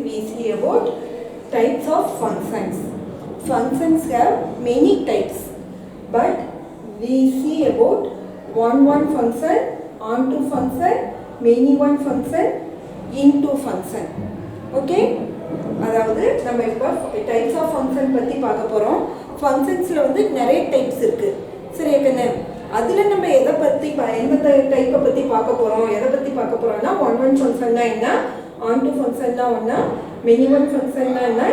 we see about types of functions. Functions have many types, but we see about one function, onto function, many one function, into function. Okay? அதாவது நம்ம இப்போ types of function பற்றி பார்க்க போகிறோம். ஃபங்க்ஷன்ஸில் வந்து நிறைய types இருக்குது. சரி கண்ணு, அதில் நம்ம எதை பற்றி எந்த டைப்பை பற்றி பார்க்க போகிறோம், எதை பற்றி பார்க்க போகிறோம்னா ஒன் ஃபங்க்ஷன்னா என்ன, onto ஃபங்க்ஷன்னா என்ன, many one ஃபங்க்ஷன்னா என்ன,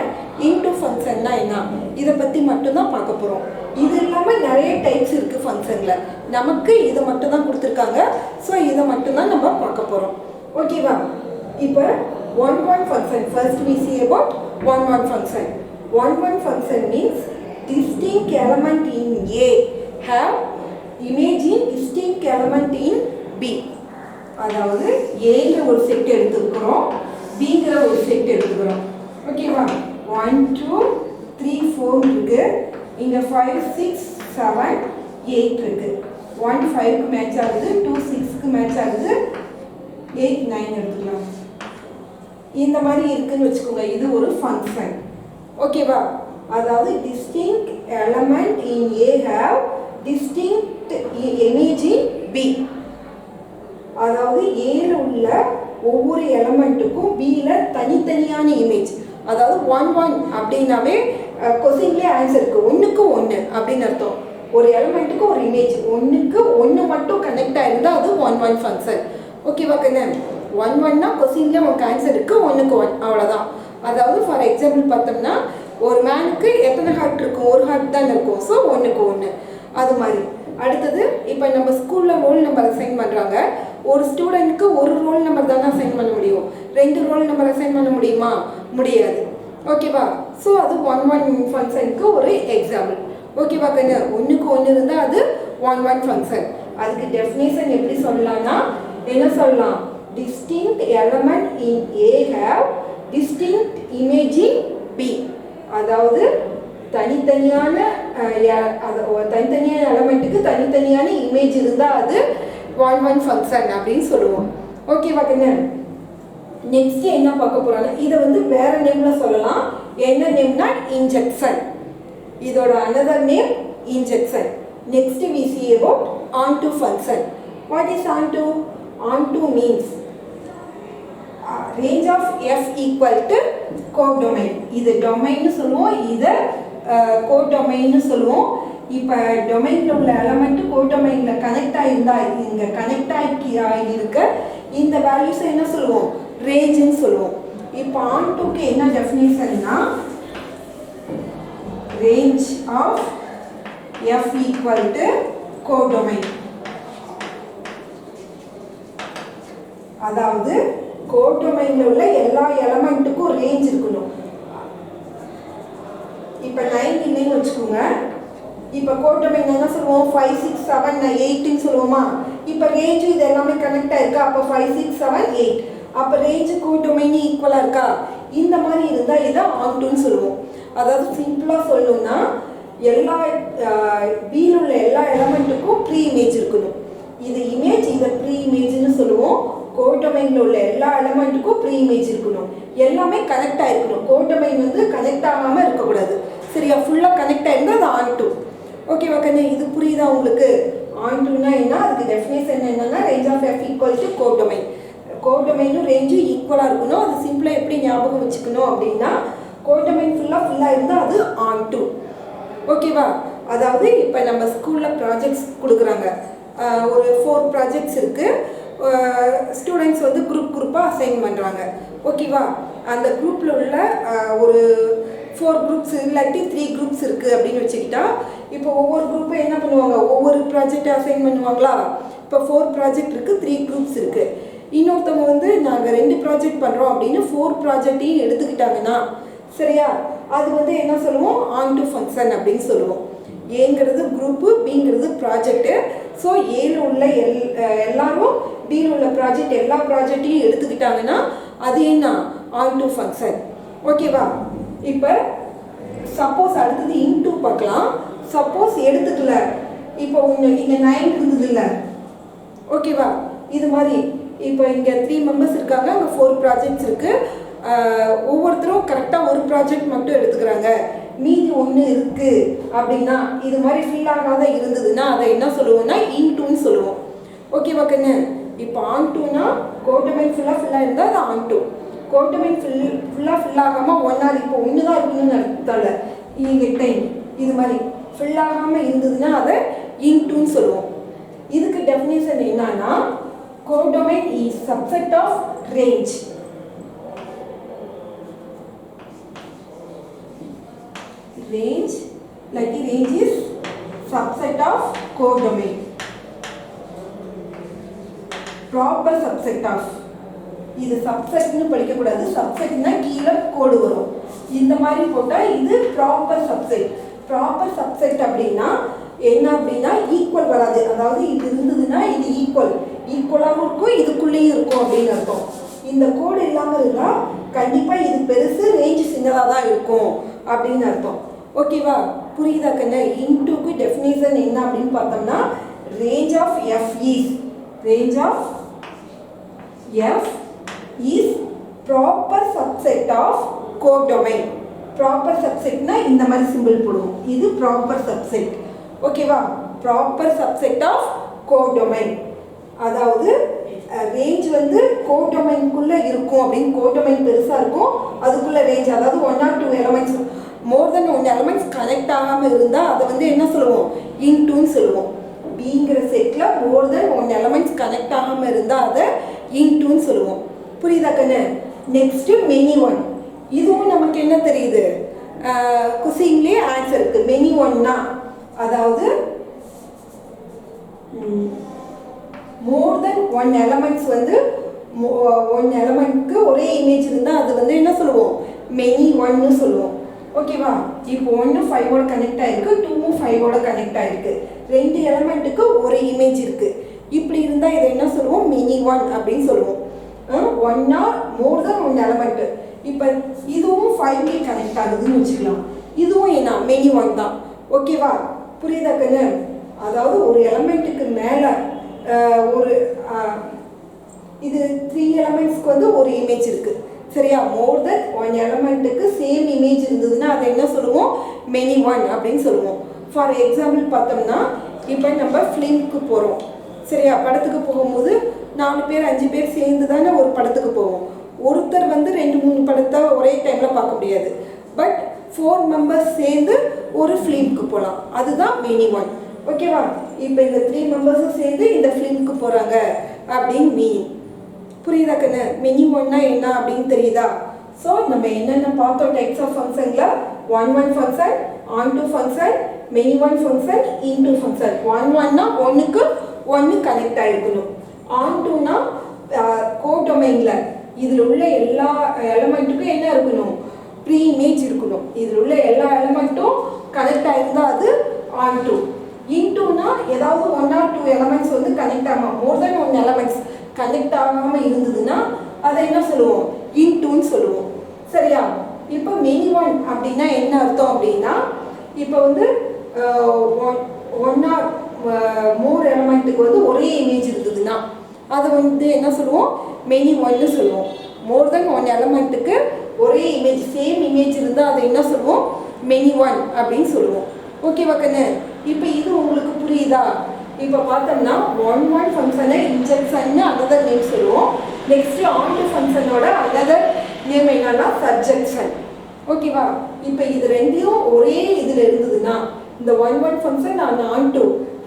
into ஃபங்க்ஷன்னா என்ன, இதை பற்றி மட்டும்தான் பார்க்க போகிறோம். இது இல்லாமல் நிறைய டைப்ஸ் இருக்குது ஃபங்க்ஷனில். நமக்கு இதை மட்டும் தான் கொடுத்துருக்காங்க. ஸோ இதை மட்டும்தான் நம்ம பார்க்க போகிறோம். ஓகேவா? இப்போ one function. First we see about one function. One function means distinct element in A have image in distinct element in B. அதாவது ஏங்கிற ஒரு செட் எடுத்துக்கிறோம், பிங்கிற ஒரு செட் எடுத்துக்கிறோம். ஓகேவா? 1 2 3 4 இருக்கு, இங்கே 5 6 7 8 இருக்கு. 1 5க்கு மேட்ச் ஆகுது, 2 6க்கு மேட்ச் ஆகுது, 8 9 எடுத்துக்கலாம். இந்த மாதிரி இருக்குன்னு வச்சுக்கோங்க. இது ஒரு ஃபங்க்ஷன். ஓகேவா? அதாவது distinct element in A have distinct image in B. அதாவது ஏல உள்ள ஒவ்வொரு எலமெண்ட்டுக்கும் பியில் தனித்தனியான இமேஜ். அதாவது 1 1 அப்படின்னாவே கொஸ்டின்லேயே ஆன்சர் இருக்குது, 1க்கு 1 அப்படின்னு அர்த்தம். ஒரு எலமெண்ட்டுக்கு ஒரு இமேஜ், 1க்கு 1 மட்டும் கனெக்ட் ஆகிருந்தால் அது ஒன் ஃபங்க்ஷன். ஓகேவா கண்ணு? 1 1னா கொஸ்டின்லேயே உங்களுக்கு ஆன்சர் இருக்குது, 1க்கு 1 அவ்வளோதான். அதாவது ஃபார் எக்ஸாம்பிள் பார்த்தோம்னா ஒரு மேனுக்கு எத்தனை ஹார்ட் இருக்கும், ஒரு ஹார்ட் தான் இருக்கும். ஸோ 1க்கு 1 அது மாதிரி. அடுத்தது இப்போ நம்ம ஸ்கூலில் ரோல் நம்பர் அசைன் பண்ணுறாங்க. ஒரு ஸ்டூடெண்ட்க்கு ஒரு ரோல் நம்பர் தானே அசைன் பண்ண முடியும், 2 ரோல் நம்பர் அசைன் பண்ண முடியுமா? முடியாது. ஓகேவா? ஸோ அது ஒன் ஃபங்க்ஷனுக்கு ஒரு எக்ஸாம்பிள். ஓகேவா கண்ணு? 1க்கு 1 இருந்தால் அது ஒன் ஃபங்க்ஷன். அதுக்கு டெஃபினேஷன் எப்படி சொல்லலாம்னா என்ன சொல்லலாம்? distinct element in A have distinct image in B. அதாவது தனித்தனியான எலமெண்ட்டுக்கு தனித்தனியான இமேஜ் இருந்தால் அது ஒன் ஃபங்க்ஷன் அப்படின்னு சொல்லுவோம். ஓகேவா கண்ணு? நெக்ஸ்ட் என்ன பார்க்க போறாங்க, இதை வந்து வேற நேம்ல சொல்லலாம். என்ன நேம்னா இன்ஜெக்ஷன். இதோட another name injection. Next we see about onto function. What is onto? Onto means range of f equal to codomain. இது டொமைன்னு சொல்லுவோம், இதை கோடொமைன்னு சொல்லுவோம். இப்போ டொமைனில் உள்ள எலமெண்ட் கோடொமைனில் கனெக்ட் ஆகிருந்தா இங்கே கனெக்ட் ஆகியிருக்க இந்த வேல்யூஸை என்ன சொல்லுவோம்? ரேஞ்சுன்னு சொல்லுவோம். இப்போ ontoக்கு என்ன டெஃபினேஷன்னா range of f equal to codomain. அதாவது கோடொமைனில் உள்ள எல்லா எலமெண்ட்டுக்கும் ரேஞ்ச் இருக்கணும். இப்போ 9 இல்லைன்னு வச்சுக்கோங்க. இப்போ கோடொமைன் என்ன சொல்லுவோம்? 5 6 7 8ன்னு சொல்லுவோமா? இப்போ ரேஞ்சு இது எல்லாமே கனெக்ட் ஆயிருக்கா? அப்போ 5 6 7 8. அப்போ ரேஞ்சு கோடொமைன் ஈக்குவலாக இருக்கா? இந்த மாதிரி இருந்தால் இதை ontoன்னு சொல்லுவோம். அதாவது சிம்பிளாக சொல்லணும்னா எல்லா பியில் உள்ள எல்லா எலமெண்ட்டுக்கும் ப்ரீ இமேஜ் இருக்கணும். இது இமேஜ், இதை ப்ரீ இமேஜ்னு சொல்லுவோம். கோடொமைனில் உள்ள எல்லா எலமெண்ட்டுக்கும் ப்ரீ இமேஜ் இருக்கணும், எல்லாமே கனெக்ட் ஆகிருக்கணும். கோடொமைன் வந்து கனெக்ட் ஆகாமல் இருக்கக்கூடாது. சரியா? ஃபுல்லாக கனெக்ட் ஆகிருந்தால் அது onto. ஓகேவா கண்ணு? இது புரியுதா உங்களுக்கு? ontoனா என்ன, அதுக்கு டெஃபினேஷன் என்னன்னா range of f equal to codomain. கோடொமைனும் ரேஞ்சும் ஈக்குவலாக இருக்கணும். அது சிம்பிளாக எப்படி ஞாபகம் வச்சுக்கணும் அப்படின்னா கோடொமைன் ஃபுல்லாக இருந்தால் அது onto. ஓகேவா? அதாவது இப்போ நம்ம ஸ்கூலில் ப்ராஜெக்ட்ஸ் கொடுக்குறாங்க. ஒரு 4 ப்ராஜெக்ட்ஸ் இருக்குது. ஸ்டூடெண்ட்ஸ் வந்து குரூப்பாக அசைன் பண்ணுறாங்க. ஓகேவா? அந்த குரூப்பில் உள்ள ஒரு 4 குரூப்ஸ் இல்லாட்டி 3 குரூப்ஸ் இருக்குது அப்படின்னு வச்சுக்கிட்டா இப்போ ஒவ்வொரு குரூப்பும் என்ன பண்ணுவாங்க? ஒவ்வொரு ப்ராஜெக்டை அசைன் பண்ணுவாங்களா? இப்போ 4 ப்ராஜெக்ட் இருக்குது, 3 குரூப்ஸ் இருக்குது. இன்னொருத்தவங்க வந்து நாங்கள் 2 ப்ராஜெக்ட் பண்ணுறோம் அப்படின்னு 4 ப்ராஜெக்டையும் எடுத்துக்கிட்டாங்கன்னா சரியா, அது வந்து என்ன சொல்லுவோம்? onto ஃபங்க்ஷன் அப்படின்னு சொல்லுவோம். ஏங்கிறது குரூப்பு, பிங்கிறது ப்ராஜெக்டு. ஸோ ஏல உள்ள எல்லாரும் பியில் உள்ள ப்ராஜெக்ட் எல்லா ப்ராஜெக்டையும் எடுத்துக்கிட்டாங்கன்னா அது என்ன? onto function. ஓகேவா? இப்போ சப்போஸ் அடுத்தது இன்டூ பார்க்கலாம். சப்போஸ் எடுத்துக்கல, இப்போ இங்கே 9 இருந்தது இல்லை, ஓகேவா? இது மாதிரி இப்போ இங்கே 3 மெம்பர்ஸ் இருக்காங்க, அங்கே 4 ப்ராஜெக்ட்ஸ் இருக்குது. ஒவ்வொருத்தரும் கரெக்டாக ஒரு ப்ராஜெக்ட் மட்டும் எடுத்துக்கிறாங்க, மீதி ஒன்று இருக்குது அப்படின்னா, இது மாதிரி ஃபில் ஆகாத இருந்ததுன்னா அதை என்ன சொல்லுவோம்னா இன்டூன்னு சொல்லுவோம். ஓகேவா கண்ணு? இப்போ ஆன்டூனா கோடமைன் ஃபுல்லாக இருந்தால் அது ஆன்டூ. கோடமைன் ஃபுல்லாக ஃபில் ஆகாமல் ஒன்றால் இப்போ ஒன்று தான் இருக்கணும்னு அர்த்தம்ல, இங்கே 10 இது மாதிரி ஃபில் ஆகாமல் இருந்ததுன்னா அதை இன்டூன்னு சொல்லுவோம். இதுக்கு டெஃபினேஷன் என்னன்னா, codomain is subset of range. Range is subset of codomain. Proper subset of, இது சப்செட்னு படிக்க கூடாது, சப்செட்னா கீழே கோடு வரும், இந்த மாதிரி போட்டா இது ப்ராப்பர் சப்செட். ப்ராப்பர் சப்செட் அப்படின்னா என்ன அப்படின்னா ஈக்குவல் வராது, அதாவது இது இருந்ததுன்னா இது ஈக்குவலாகவும் இருக்கும், இதுக்குள்ளேயும் இருக்கும் அப்படின்னு அர்த்தம். இந்த கோடு இல்லாமல் இருந்தால் கண்டிப்பாக இது பெருசு, ரேஞ்ச் சின்னதாக தான் இருக்கும் அப்படின்னு அர்த்தம். ஓகேவா? புரியுதா கண்ணு? இன்டூக்கு டெஃபினேஷன் என்ன அப்படின்னு பார்த்தோம்னா, range of f is proper subset of codomain. Proper சப்செட்னா இந்த மாதிரி சிம்பிள் போடுவோம், இது ப்ராப்பர் சப்செட். ஓகேவா? ப்ராப்பர் சப்செட் ஆஃப் கோடொமைன், அதாவது ரேஞ்ச் வந்து கோடொமைனுக்குள்ளே இருக்கும் அப்படின்னு, கோடொமைன் பெருசாக இருக்கும் அதுக்குள்ளே ரேஞ்ச், அதாவது 1 or 2 elements more then 1 elements connect ஆகாமல் இருந்தால் அதை வந்து என்ன சொல்லுவோம்? இன்டூன்னு சொல்லுவோம். பிங்கிற செட்டில் மோர் தென் 1 எலமெண்ட்ஸ் கனெக்ட் ஆகாமல் இருந்தால் அதை இன்டூன்னு சொல்லுவோம். புரியுதா கண்ணு? Next many one. இதுவும் நமக்கு என்ன தெரியுது, கொஸ்டின்லேயே ஆன்சர் இருக்குது. மெனி ஒன்னா அதாவது மோர் தென் 1 எலமெண்ட்ஸ் வந்து 1 எலமெண்ட்க்கு ஒரே இமேஜ் இருந்தால் அது வந்து என்ன சொல்லுவோம்? மெனி ஒன்னு சொல்லுவோம். ஓகேவா? இப்போ 1 5ஓட கனெக்ட் ஆகிருக்கு, 2 5ஓட கனெக்ட் ஆகிருக்கு, 2 எலமெண்ட்டுக்கு ஒரு இமேஜ் இருக்குது. இப்படி இருந்தால் இதை என்ன சொல்லுவோம்? மெனி ஒன் அப்படின்னு சொல்லுவோம். 1 or more than 1 எலமெண்ட்டு. இப்போ இதுவும் 5K கனெக்ட் ஆகுதுன்னு வச்சுக்கலாம், இதுவும் என்ன? மெனி ஒன் தான். ஓகேவா? புரியுதா கண்ணு? அதாவது ஒரு எலமெண்ட்டுக்கு மேலே ஒரு இது 3 எலமெண்ட்ஸ்க்கு வந்து ஒரு இமேஜ் இருக்குது, சரியா? மோர் தென் 1 எலமெண்ட்டுக்கு சேம் இமேஜ் இருந்ததுன்னா அதை என்ன சொல்லுவோம்? மெனி ஒன் அப்படின்னு சொல்லுவோம். ஃபார் எக்ஸாம்பிள் பார்த்தோம்னா, இப்போ நம்ம ஃபிலிம்க்கு போகிறோம், சரியா? படத்துக்கு போகும்போது 4 பேர் 5 பேர் சேர்ந்து தானே ஒரு படத்துக்கு போவோம். ஒருத்தர் வந்து 2-3 படத்தை ஒரே டைமில் பார்க்க முடியாது, பட் 4 மெம்பர்ஸ் சேர்ந்து ஒரு ஃபிலிம்க்கு போகலாம், அதுதான் மெனி ஒன். ஓகேவா? இப்போ இந்த 3 மெம்பர்ஸும் சேர்ந்து இந்த ஃபிலிம்க்கு போகிறாங்க அப்படின்னு மீனிங். புரியுதா கண்ணு? மெனி ஒன்னா என்ன அப்படின்னு தெரியுதா? ஸோ நம்ம என்னென்ன பார்த்தோம் டைப்ஸ் ஆஃப் ஃபங்க்ஷனில், 1-1 function, onto function, many one function, into function. 1-1னா 1க்கு 1 கனெக்ட் ஆகிருக்கணும். ஆன்-டூனா கோடொமைனில் இதில் உள்ள எல்லா எலமெண்ட்டுக்கும் என்ன இருக்கணும்? ப்ரீ இமேஜ் இருக்கணும். இதில் உள்ள எல்லா எலமெண்ட்டும் கனெக்ட் ஆகிருந்தால் அது ஆன்-டூ. இன்-டூனா ஏதாவது 1 or 2 எலமெண்ட்ஸ் வந்து கனெக்ட் ஆகாமல், மோர் தென் 1 எலமெண்ட்ஸ் கனெக்ட் ஆகாமல் இருந்ததுன்னா அதை என்ன சொல்லுவோம்? இன்டூன்னு சொல்லுவோம். சரியா? இப்போ மெனி ஒன் அப்படின்னா என்ன அர்த்தம் அப்படின்னா, இப்போ வந்து 1 or more எலமெண்ட்டுக்கு வந்து ஒரே இமேஜ் இருந்ததுன்னா அதை வந்து என்ன சொல்லுவோம்? மெனி ஒன்னு சொல்லுவோம். மோர் தென் 1 எலமெண்ட்டுக்கு ஒரே இமேஜ், சேம் இமேஜ் இருந்தால் அதை என்ன சொல்லுவோம்? மெனி ஒன் அப்படின்னு சொல்லுவோம். ஓகேவா கண்ணு? இப்போ இது உங்களுக்கு புரியுதா? இப்போ பார்த்தோம்னா 1-1 ஃபங்க்ஷனை இன்ஜெக்ஷன்னு அனதர் நேம் சொல்லுவோம். நெக்ஸ்ட்டு ஆன்-டூ ஃபங்க்ஷனோட அனதர் நேம் என்னன்னா சப்ஜெக்ஷன். ஓகேவா? இப்போ இது ரெண்டையும் ஒரே இதில் இருந்ததுன்னா, இந்த 1-1 ஃபங்க்ஷன் அண்ட் ஆன்-டூ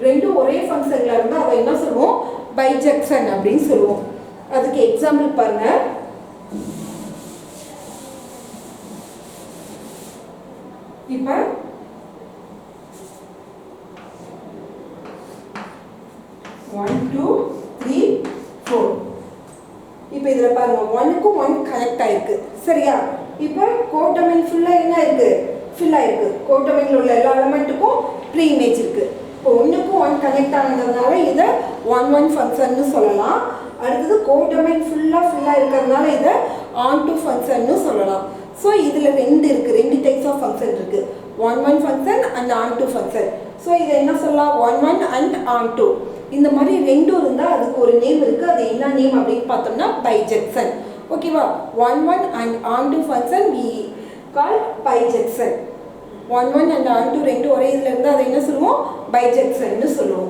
ரெண்டும் ஒரே ஃபங்க்ஷனில் இருந்தால் அதை என்ன சொல்லுவோம்? பைஜெக்ஷன் அப்படின்னு சொல்லுவோம். அதுக்கு எக்ஸாம்பிள் பாருங்க. இப்போ 1 2 3 4. இப்போ இதில் பாருங்க, 1க்கு 1 கனெக்ட் ஆயிருக்கு, சரியா? இப்போ கோடொமைன் ஃபுல்லாக என்ன இருக்குது? ஃபில் ஆயிருக்கு. கோடொமைனில் உள்ள எல்லா எலமெண்ட்டுக்கும் ப்ரீ இமேஜ் இருக்குது. இப்போ 1க்கு 1 கனெக்ட் ஆனதுனால இதை 1-1 ஃபங்க்ஷன்னு சொல்லலாம். அடுத்தது கோடொமைன் ஃபுல்லாக ஃபில்லாக இருக்கிறதுனால இதை ஆன்-டூ ஃபங்க்ஷன்னு சொல்லலாம். ஸோ இதில் 2 இருக்குது, 2 டைப்ஸ் ஆஃப் ஃபங்க்ஷன் இருக்குது, 1-1 function and on-two function. So இதை என்ன சொல்லலாம்? 1-1 அண்ட் ஆன்-டூ. இந்த மாதிரி 2 இருந்தால் அதுக்கு ஒரு நேம் இருக்குது. அது என்ன நேம் அப்படின்னு பார்த்தோம்னா பைஜெக்ஷன். ஓகேவா. 1 and onto function we call bijection. 1 and onto ரெண்டு ஒரே இதில் இருந்தால் அதை என்ன சொல்லுவோம், பைஜெக்ஷன்னு சொல்லுவோம்.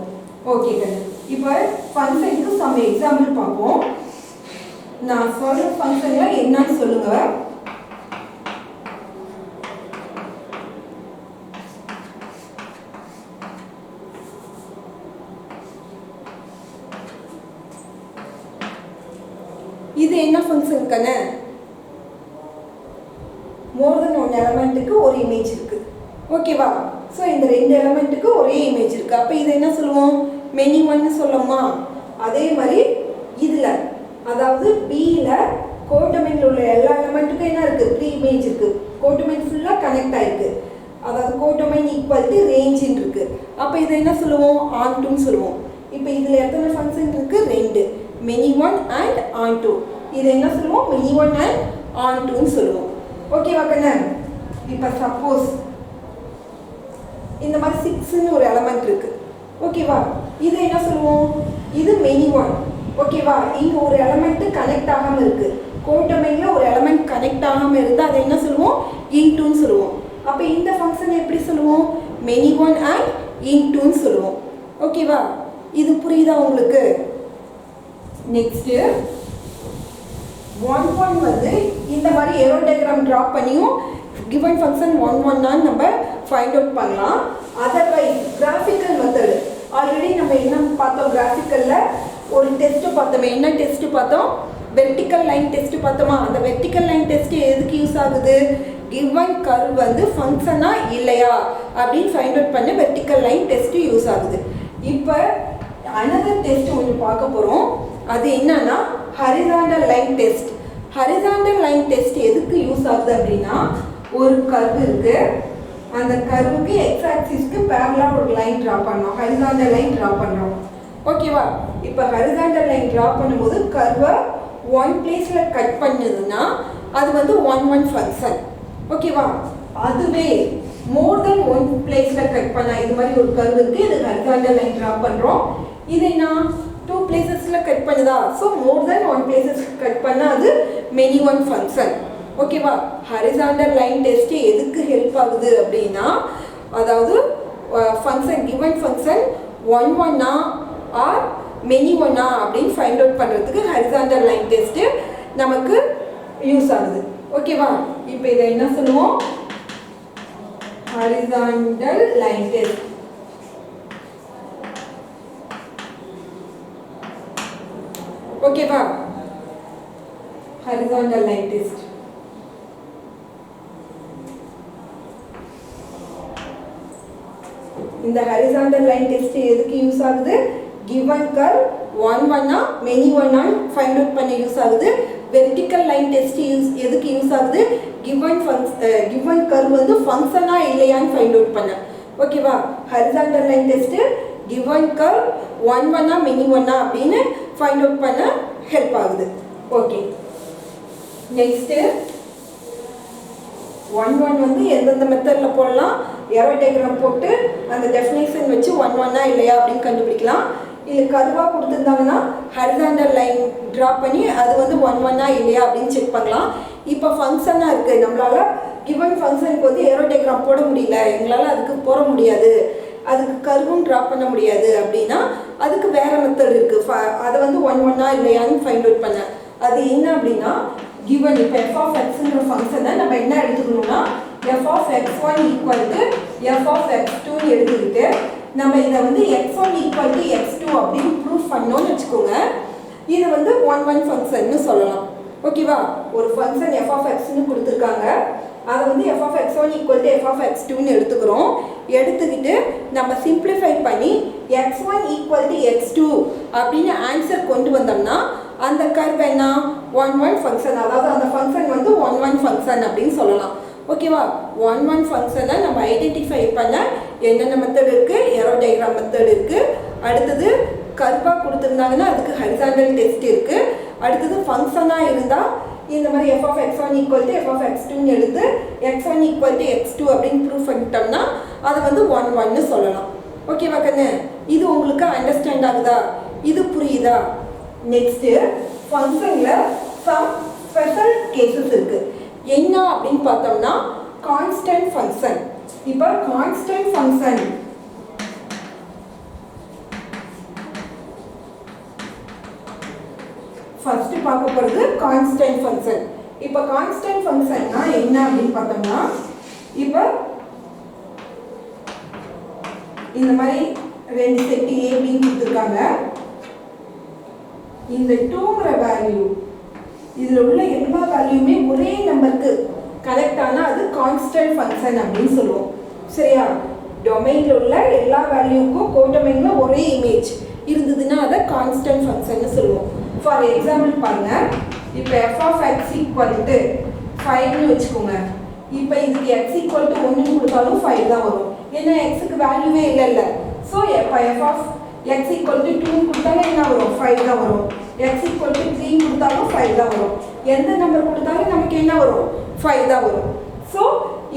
ஓகேங்க. இப்போ ஃபங்க்ஷனுக்கு சம் எக்ஸாம்பிள் பார்ப்போம். நான் சொல்கிற ஃபங்க்ஷனில் என்னன்னு சொல்லுங்கள். இது என்ன ஃபங்க்ஷனுக்கான மோர் தென் ஒன் எலமெண்ட்டுக்கு ஒரு இமேஜ் இருக்குது. ஓகேவா. ஸோ இந்த ரெண்டு எலமெண்ட்டுக்கு ஒரே இமேஜ் இருக்குது. அப்போ இதை என்ன சொல்லுவோம், மெனி ஒன்னு சொல்லுமா. அதே மாதிரி இதில் அதாவது பியில் கோடொமைனில் உள்ள எல்லா எலமெண்ட்டுக்கும் என்ன இருக்குது, ப்ரீ இமேஜ் இருக்குது. கோடொமைன் ஃபுல்லாக கனெக்ட் ஆகிருக்கு. அதாவது கோடொமைன் ஈக்குவல் டு ரேஞ்சுன்னு இருக்குது. அப்போ இதை என்ன சொல்லுவோம், ஆன்டுன்னு சொல்லுவோம். இப்போ இதில் எத்தனை ஃபங்க்ஷன் இருக்குது, ரெண்டு, மெனி ஒன் அண்ட் ஆன்டு. இதை என்ன சொல்லுவோம், மெனி ஒன் அண்ட் ஆன்டுன்னு சொல்லுவோம். ஓகேவா கண்ணா. இப்போ சப்போஸ் இந்த மாதிரி 6ன்னு ஒரு எலமெண்ட் இருக்குது. ஓகேவா. இதை என்ன சொல்லுவோம், இது மெனி ஒன். ஓகேவா. இங்கே ஒரு எலமெண்ட்டு கனெக்ட் ஆகாமல் இருக்குது. கோடொமைனில் ஒரு எலமெண்ட் கனெக்ட் ஆகாமல் இருந்தால் அதை என்ன சொல்லுவோம், இன்டுன்னு சொல்லுவோம். அப்போ இந்த ஃபங்க்ஷன் எப்படி சொல்லுவோம், மெனி ஒன் அண்ட் இன்டுன்னு சொல்லுவோம். ஓகேவா. இது புரியுதா உங்களுக்கு. நெக்ஸ்ட்டு 1 வந்து இந்த மாதிரி ஏரோ டயக்ராம் ட்ரா பண்ணியும் given ஃபங்க்ஷன் 1 நம்ம ஃபைண்ட் அவுட் பண்ணலாம். அதர்வைஸ் கிராஃபிக்கல் மெத்தடு ஆல்ரெடி நம்ம என்ன பார்த்தோம், கிராஃபிக்கலில் ஒரு டெஸ்ட்டு பார்த்தோமே. என்ன டெஸ்ட்டு பார்த்தோம், வெர்டிக்கல் லைன் டெஸ்ட்டு பார்த்தோமா. அந்த வெர்டிக்கல் லைன் டெஸ்ட்டு எதுக்கு யூஸ் ஆகுது, given கர்வ் வந்து ஃபங்க்ஷனா இல்லையா அப்படின்னு ஃபைண்ட் அவுட் பண்ண வெர்டிக்கல் லைன் டெஸ்ட்டு யூஸ் ஆகுது. இப்போ அனதர் டெஸ்ட் ஒன்று பார்க்க போகிறோம். அது என்னன்னா horizontal line test. Horizontal line test எதுக்கு யூஸ் ஆகுது அப்படின்னா, ஒரு கர்வ் இருக்கு, அந்த கர்வுக்கு எக்ஸ் ஆக்சிஸ்க்கு பேரலா ஒரு லைன் ட்ரா பண்ணோம், ஹரிசாண்டல் லைன் ட்ரா பண்ணுறோம். ஓகேவா. இப்போ ஹரிசாண்டல் லைன் ட்ரா பண்ணும்போது கர்வை ஒன் பிளேஸில் கட் பண்ணுதுன்னா அது வந்து 1 ஃபங்க்ஷன். ஓகேவா. அதுவே மோர் தென் ஒன் பிளேஸில் கட் பண்ணால், இது மாதிரி ஒரு கர்வ் இருக்குது, இது ஹரிசாண்டல் லைன் ட்ரா பண்ணுறோம். இதை நான் 2 பிளேசஸில் கட் பண்ணுதா, ஸோ மோர் தென் ஒன் பிளேசஸ் கட் பண்ணால் அது மெனி ஒன் ஃபங்க்ஷன். ஓகேவா. ஹரிசாண்டல் லைன் டெஸ்ட் எதுக்கு ஹெல்ப் ஆகுது அப்படின்னா, அதாவது function given function 1 are many ஒன்னா அப்படின்னு ஃபைண்ட் அவுட் பண்ணுறதுக்கு ஹரிசாண்டல் லைன் டெஸ்ட்டு நமக்கு யூஸ் ஆகுது. ஓகேவா. இப்போ இதை என்ன சொல்லுவோம், ஹரிசாண்டல் லைன் டெஸ்ட். ஓகேவா. Horizontal line test. இந்த ஹரிசாண்டல் லைன் டெஸ்ட் எதுக்கு யூஸ் ஆகுது, given curve 1 மெனி ஒன்னா ஃபைண்ட் அவுட் பண்ண யூஸ் ஆகுது. வெர்டிக்கல் லைன் டெஸ்ட் எதுக்கு யூஸ் ஆகுது, given curve வந்து ஃபங்க்ஷனா இல்லையான்னு ஃபைண்ட் அவுட் பண்ண. ஓகேவா. Horizontal line test given curve 1 many ஒன்னா அப்படின்னு ஃபைண்ட் அவுட் பண்ண ஹெல்ப் ஆகுது. ஓகே. நெக்ஸ்ட்டு 1 வந்து எந்தெந்த மெத்தடில் போடலாம், ஏரோ டயக்ராம் போட்டு அந்த டெஃபினேஷன் வச்சு 1 இல்லையா அப்படின்னு கண்டுபிடிக்கலாம். இல்லை கர்வாக கொடுத்துருந்தாங்கன்னா ஹரிசாண்டல் லைன் ட்ரா பண்ணி அது வந்து 1 இல்லையா அப்படின்னு செக் பண்ணலாம். இப்போ ஃபங்க்ஷனாக இருக்குது, நம்மளால் கிவன் ஃபங்க்ஷனுக்கு வந்து ஏரோ டயக்ராம் போட முடியல, எங்களால் அதுக்கு போட முடியாது, அதுக்கு கர்வும் ட்ரா பண்ண முடியாது அப்படின்னா அதுக்கு வேறு மெத்தட் இருக்குது. அதை வந்து 1 இல்லையான்னு ஃபைண்ட் அவுட் பண்ண. அது என்ன அப்படின்னா, given இப்போ f of xங்கிற ஃபங்க்ஷனை நம்ம என்ன எடுத்துக்கணும்னா, f of x1 equal to f of x2 எடுத்துக்கிட்டு நம்ம இதை வந்து x1 ஈக்குவல் டு x2 அப்படின்னு ப்ரூஃப் பண்ணோன்னு வச்சுக்கோங்க. இதை வந்து 1 ஃபங்க்ஷன்னு சொல்லலாம். ஓகேவா. ஒரு ஃபங்க்ஷன் f of xன்னு கொடுத்துருக்காங்க, அதை வந்து f of x1 equal to f of x2ன்னு எடுத்துக்கிறோம். எடுத்துக்கிட்டு நம்ம சிம்பிளிஃபை பண்ணி x1 ஈக்குவல் டு x2 அப்படின்னு ஆன்சர் கொண்டு வந்தோம்னா அந்த கர்வ் என்ன, 1 ஃபங்க்ஷன். அதாவது அந்த ஃபங்க்ஷன் வந்து 1 ஃபங்க்ஷன் அப்படின்னு சொல்லலாம். ஓகேவா. 1 ஃபங்க்ஷனை நம்ம ஐடென்டிஃபை பண்ண என்னென்ன மெத்தட் இருக்குது, ஏரோ டயக்ராம் மெத்தட் இருக்குது. அடுத்தது கர்வாக கொடுத்துருந்தாங்கன்னா அதுக்கு ஹரிசாண்டல் டெஸ்ட் இருக்குது. அடுத்தது ஃபங்க்ஷனாக இருந்தால் இந்த மாதிரி f of x1 equal to f of x2ன்னு எடுத்து x1 ஈக்குவல் டு x2 அப்படின்னு ப்ரூஃப் பண்ணிட்டோம்னா அதை வந்து 1 சொல்லலாம். ஓகேவா கண்ணு. இது உங்களுக்கு அண்டர்ஸ்டாண்ட் ஆகுதா, இது புரியுதா. நெக்ஸ்ட்டு ஃபங்க்ஷனில் சம் ஸ்பெஷல் கேசஸ் இருக்கு. என்ன அப்படின்னு பார்த்தோம்னா கான்ஸ்டன்ட் ஃபங்க்ஷன். இப்போ கான்ஸ்டன்ட் ஃபங்க்ஷன் ஃபர்ஸ்ட் பார்க்க போறது கான்ஸ்டன்ட் ஃபங்க்ஷன். இப்போ கான்ஸ்டன்ட் ஃபங்க்ஷன்னா என்ன அப்படின்னு பார்த்தோம்னா இப்போ இந்த மாதிரி ரெண்டு செட் A B கொடுத்துருக்காங்க. இந்த 2ங்கிற வேல்யூ இதில் உள்ள எல்லா வேல்யூமே ஒரே நம்பருக்கு கனெக்ட் ஆனால் அது கான்ஸ்டன்ட் ஃபங்க்ஷன் அப்படின்னு சொல்லுவோம். சரியா? டொமைனில் உள்ள எல்லா வேல்யூக்கும் கோடொமைனில் ஒரே இமேஜ் இருந்ததுன்னா அதை கான்ஸ்டன்ட் ஃபங்க்ஷன் சொல்லுவோம். ஃபார் எக்ஸாம்பிள் பாருங்க, இப்போ f of x equal to 5ன்னு வச்சுக்கோங்க. இப்போ இதுக்கு x equal to 1ன்னு கொடுத்தாலும் 5 தான் வரும். ஏன்னா xக்கு வேல்யூவே இல்லைல்ல. So f of x equal to 2 கொடுத்தாலும் என்ன வரும்? 5 தான் வரும். x equal to 3 கொடுத்தாலும் 5 தான் வரும். எந்த நம்பர் கொடுத்தாலும் நமக்கு என்ன வரும்? 5 தான் வரும். ஸோ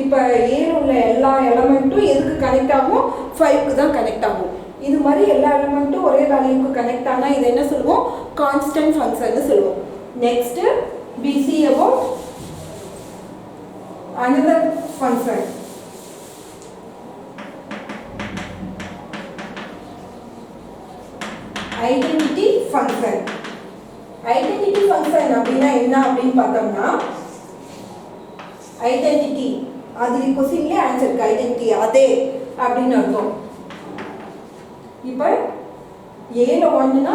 இப்போ ஏல உள்ள எல்லா எலமெண்ட்டும் எதுக்கு கனெக்ட் ஆகும்? 5க்கு தான் கனெக்ட் ஆகும். இது மாதிரி எல்லா எலமெண்ட்டும் ஒரே வேல்யூக்கு கனெக்ட் ஆனால் இதை என்ன சொல்லுவோம்? கான்ஸ்டன்ட் ஃபங்க்ஷன் சொல்லுவோம். Next we see about another function. Identity function. Identity function அப்படின்னா என்ன அப்படின்னு பார்த்தோம்னா ஐடென்டிட்டி அது கொஸ்டின்லேயே ஆன்சர் இருக்கு. ஐடென்டிட்டி அதே அப்படின்னு அர்த்தம். இப்போ ஏல 1னா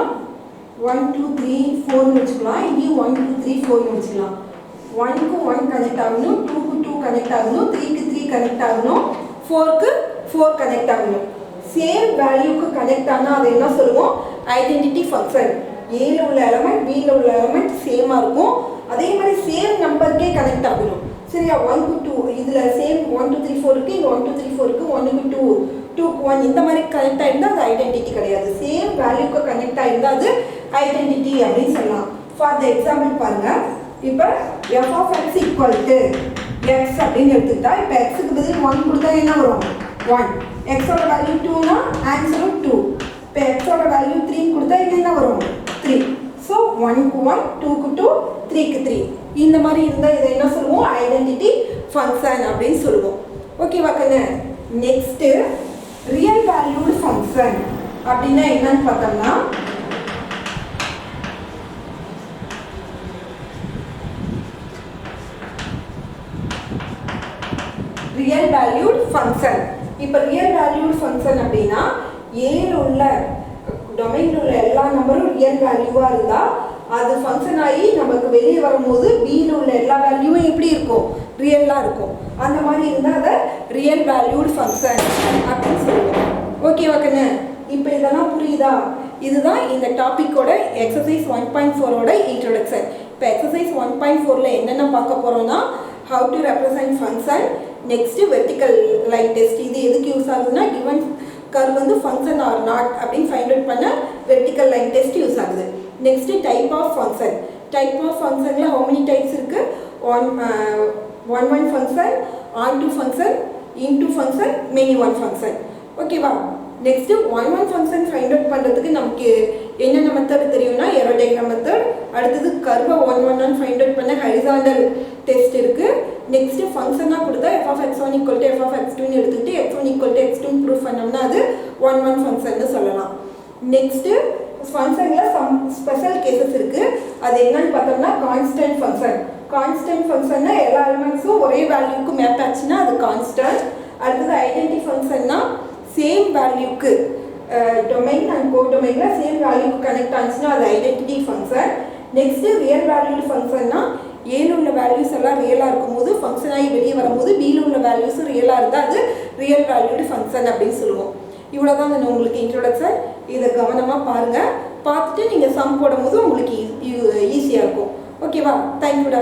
1 2 3 4ன்னு வச்சுக்கலாம். இங்கே 1 2 3 4ன்னு வச்சுக்கலாம். 1க்கு 1 கனெக்ட் ஆகணும், 2க்கு 2 கனெக்ட் ஆகணும், 3க்கு 3 கனெக்ட் ஆகணும், 4க்கு 4 கனெக்ட் ஆகணும். சேம் வேல்யூக்கு கனெக்ட் ஆனால் அதை என்ன சொல்லுவோம்? Identity function. ஏல உள்ள எலமெண்ட் பியில் உள்ள எலமெண்ட் சேமாக இருக்கும். அதே மாதிரி சேம் நம்பருக்கே கனெக்ட் ஆகணும். சரியா? 1க்கு 2 இதில் சேம் 1 2 3 4க்கு இங்கே 1 2 3 4க்கு 1க்கு 2 2க்கு 1 இந்த மாதிரி கனெக்ட் ஆகிருந்தால் அது ஐடென்டிட்டி கிடையாது. சேம் வேல்யூக்கு கனெக்ட் ஆகிருந்தால் அது ஐடென்டிட்டி அப்படின்னு சொல்லலாம். ஃபார் த எக்ஸாம்பிள் பாருங்க, இப்போ f of x equal to x அப்படின்னு எடுத்துக்கிட்டா இப்போ xக்கு பதில் 1 கொடுத்தா என்ன வரும்? 1. xோட வேல்யூ 2னா ஆன்சரும் 2. இப்போ xோட வேல்யூ 3 கொடுத்தா என்ன வரும்? 3. ஸோ 1க்கு 1 2க்கு 2 3க்கு 3 இந்த மாதிரி இருந்தால் இதை என்ன சொல்லுவோம்? ஐடென்டிட்டி ஃபங்க்ஷன் அப்படின்னு சொல்லுவோம். ஓகேவா கண்ணு? நெக்ஸ்ட்டு ரியல் வேல்யூடு ஃபங்க்ஷன் அப்படின்னா என்னன்னு பார்த்தோம்னா ரியல் வேல்யூட் ஃபங்க்ஷன். இப்போ ரியல் வேல்யூட் ஃபங்க்ஷன் அப்படின்னா ஏல உள்ள டொமைனில் உள்ள எல்லா நம்பரும் ரியல் வேல்யூவாக இருந்தால் அது ஃபங்க்ஷன் ஆகி நமக்கு வெளியே வரும்போது பியில் உள்ள எல்லா வேல்யூவும் எப்படி இருக்கும்? ரியலாக இருக்கும். அந்த மாதிரி இருந்தால் அதை ரியல் வேல்யூட் ஃபங்க்ஷன் அப்படின்னு சொல்லுவோம். ஓகேவா கண்ணு? இப்போ இதெல்லாம் புரியுதா? இதுதான் இந்த டாப்பிக்கோட எக்ஸசைஸ் 1.4ஓட இன்ட்ரோடக்ஷன். இப்போ எக்ஸசைஸ் 1.4ல் என்னென்ன பார்க்க போகிறோம்னா how to represent function, next vertical line test. இது எதுக்கு யூஸ் ஆகுதுன்னா given curve வந்து function or not அப்படின்னு ஃபைண்ட் அவுட் பண்ண vertical line test யூஸ் ஆகுது. Next type of function. Type of ஃபங்க்ஷனில் how many types இருக்கு? one function, onto function, into function, many one function. ஓகேவா? Next one function find out பண்ணுறதுக்கு நமக்கு என்னென்ன method தெரியும்னா எரோ டயக்ராம் மெத்தட். அடுத்தது கர்வை ஒன் ஃபைண்ட் அவுட் பண்ண ஹரிசாண்டல் டெஸ்ட் இருக்குது. நெக்ஸ்ட்டு ஃபங்க்ஷனாக கொடுத்தா f of x1 equal to f of x2ன்னு எடுத்துக்கிட்டு x1 equal to x2ன்னு ப்ரூஃப் பண்ணோம்னா அது ஒன் ஃபங்க்ஷன்னு சொல்லலாம். நெக்ஸ்ட்டு ஃபங்க்ஷனில் சம் ஸ்பெஷல் கேசஸ் இருக்குது. அது என்னன்னு பார்த்தோம்னா கான்ஸ்டன்ட் ஃபங்க்ஷன். கான்ஸ்டன்ட் ஃபங்க்ஷன்னா எல்லா எலிமெண்ட்ஸும் ஒரே வேல்யூக்கு மேப் ஆச்சுன்னா அது கான்ஸ்டன்ட். அடுத்தது ஐடென்டி ஃபங்க்ஷன்னா சேம் வேல்யூக்கு டொமைன் அண்ட் கோடொமைனில் சேம் வேல்யூக்கு கனெக்ட் ஆச்சுன்னா அது identity function. Next real valued ஃபங்க்ஷன்னா ஏல உள்ள வேல்யூஸ் எல்லாம் ரியலாக இருக்கும்போது ஃபங்க்ஷன் ஆகி வெளியே வரும்போது பியில் உள்ள வேல்யூஸும் ரியலாக இருந்தால் அது ரியல் வேல்யூடு ஃபங்க்ஷன் அப்படின்னு சொல்லுவோம். இவ்வளோதான் நான் உங்களுக்கு இன்ட்ரோடக்ஷன். இதை கவனமாக பாருங்கள். பார்த்துட்டு நீங்கள் சம் போடும் போது உங்களுக்கு ஈஸியாக இருக்கும். ஓகேவா? தேங்க்யூடா.